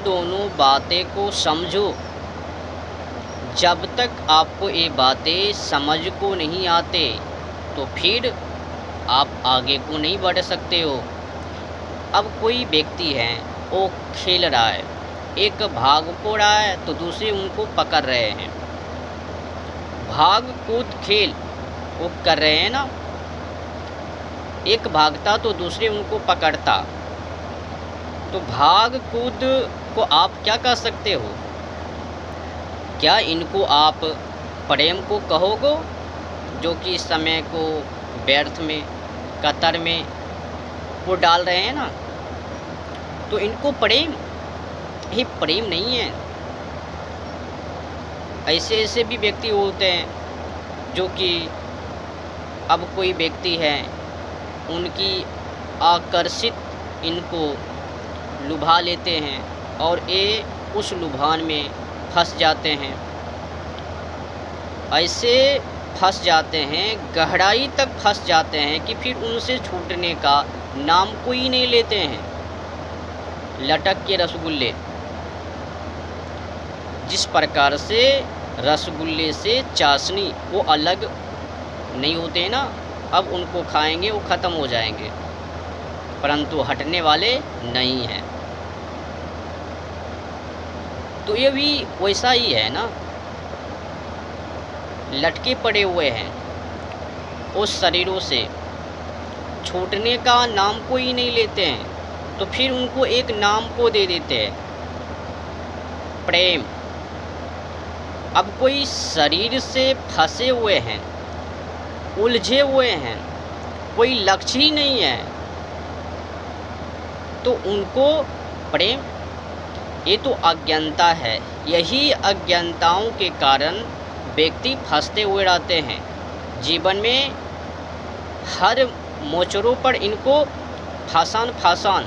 दोनों बातें को समझो। जब तक आपको ये बातें समझ को नहीं आते तो फिर आप आगे को नहीं बढ़ सकते हो। अब कोई व्यक्ति है, वो खेल रहा है, एक भाग को रहा है तो दूसरे उनको पकड़ रहे हैं। भाग कूद खेल वो कर रहे हैं ना, एक भागता तो दूसरे उनको पकड़ता। तो भाग कूद को आप क्या कह सकते हो? क्या इनको आप प्रेम को कहोगे, जो कि इस समय को व्यर्थ में, कतर में वो डाल रहे हैं ना? तो इनको प्रेम ही प्रेम नहीं है। ऐसे ऐसे भी व्यक्ति होते हैं जो कि अब कोई व्यक्ति है, उनकी आकर्षित इनको लुभा लेते हैं और ये उस लुभान में फंस जाते हैं। ऐसे फंस जाते हैं, गहराई तक फंस जाते हैं कि फिर उनसे छूटने का नाम कोई नहीं लेते हैं। लटक के रसगुल्ले, जिस प्रकार से रसगुल्ले से चाशनी वो अलग नहीं होते ना, अब उनको खाएंगे वो ख़त्म हो जाएंगे, परंतु हटने वाले नहीं हैं। तो ये भी वैसा ही है ना, लटके पड़े हुए हैं उस शरीरों से, छूटने का नाम कोई नहीं लेते हैं। तो फिर उनको एक नाम को दे देते हैं, प्रेम। अब कोई शरीर से फंसे हुए हैं, उलझे हुए हैं, कोई लक्ष्य ही नहीं है, तो उनको प्रेम, ये तो अज्ञानता है। यही अज्ञानताओं के कारण व्यक्ति फंसते हुए रहते हैं। जीवन में हर मोचरों पर इनको फांसान।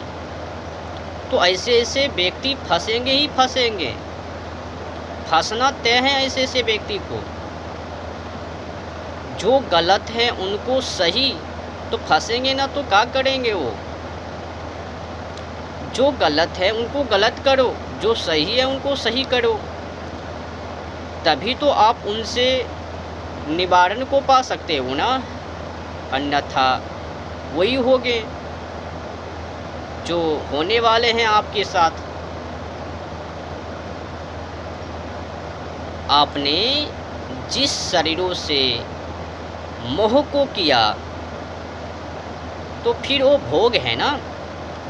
तो ऐसे ऐसे व्यक्ति फंसेंगे ही फंसेंगे, फंसना तय है ऐसे ऐसे व्यक्ति को। जो गलत है उनको सही, तो फंसेंगे ना तो क्या करेंगे वो? जो गलत है उनको गलत करो, जो सही है उनको सही करो, तभी तो आप उनसे निवारण को पा सकते हो ना। अन्यथा वही होगे जो होने वाले हैं आपके साथ। आपने जिस शरीरों से मोह को किया, तो फिर वो भोग है ना,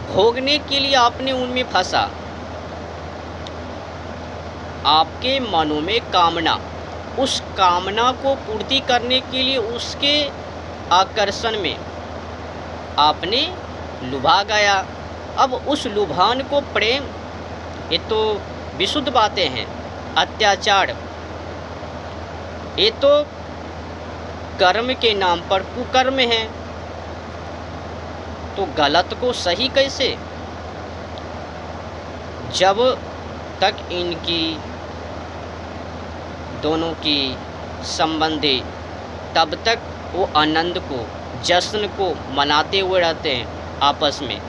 भोगने के लिए आपने उनमें फंसा। आपके मनों में कामना, उस कामना को पूर्ति करने के लिए उसके आकर्षण में आपने लुभा गया। अब उस लुभान को प्रेम, ये तो विशुद्ध बातें हैं। अत्याचार, ये तो कर्म के नाम पर कुकर्म है। तो गलत को सही कैसे? जब तक इनकी दोनों की संबंधी, तब तक वो आनंद को, जश्न को मनाते हुए रहते हैं आपस में।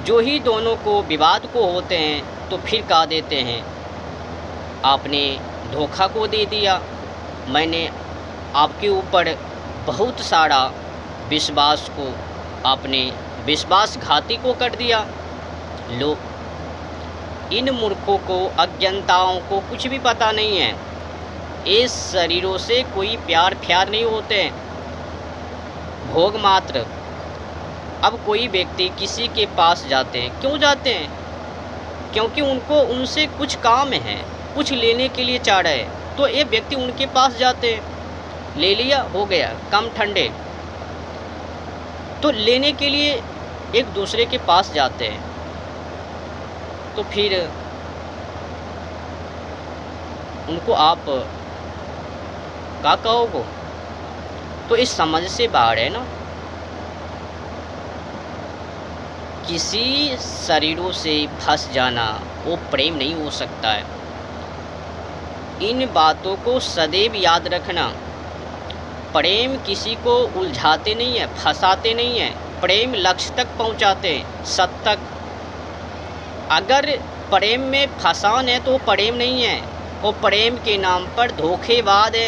जो ही दोनों को विवाद को होते हैं तो फिर कह देते हैं आपने धोखा को दे दिया, मैंने आपके ऊपर बहुत सारा विश्वास को, आपने विश्वासघाती को कर दिया। लोग, इन मूर्खों को, अज्ञानताओं को कुछ भी पता नहीं है। इस शरीरों से कोई प्यार फ्यार नहीं होते हैं, भोग मात्र। अब कोई व्यक्ति किसी के पास जाते हैं, क्यों जाते हैं? क्योंकि उनको उनसे कुछ काम है, कुछ लेने के लिए चाह रहे हैं, तो ये व्यक्ति उनके पास जाते हैं, ले लिया, हो गया, कम ठंडे। तो लेने के लिए एक दूसरे के पास जाते हैं, तो फिर उनको आप क्या कहोगे? तो इस समझ से बाहर है ना। किसी शरीरों से फंस जाना वो प्रेम नहीं हो सकता है। इन बातों को सदैव याद रखना। प्रेम किसी को उलझाते नहीं है, फंसाते नहीं है। प्रेम लक्ष्य तक पहुंचाते हैं, सत तक। अगर प्रेम में फसान है तो वो प्रेम नहीं है, वो प्रेम के नाम पर धोखेबाज है।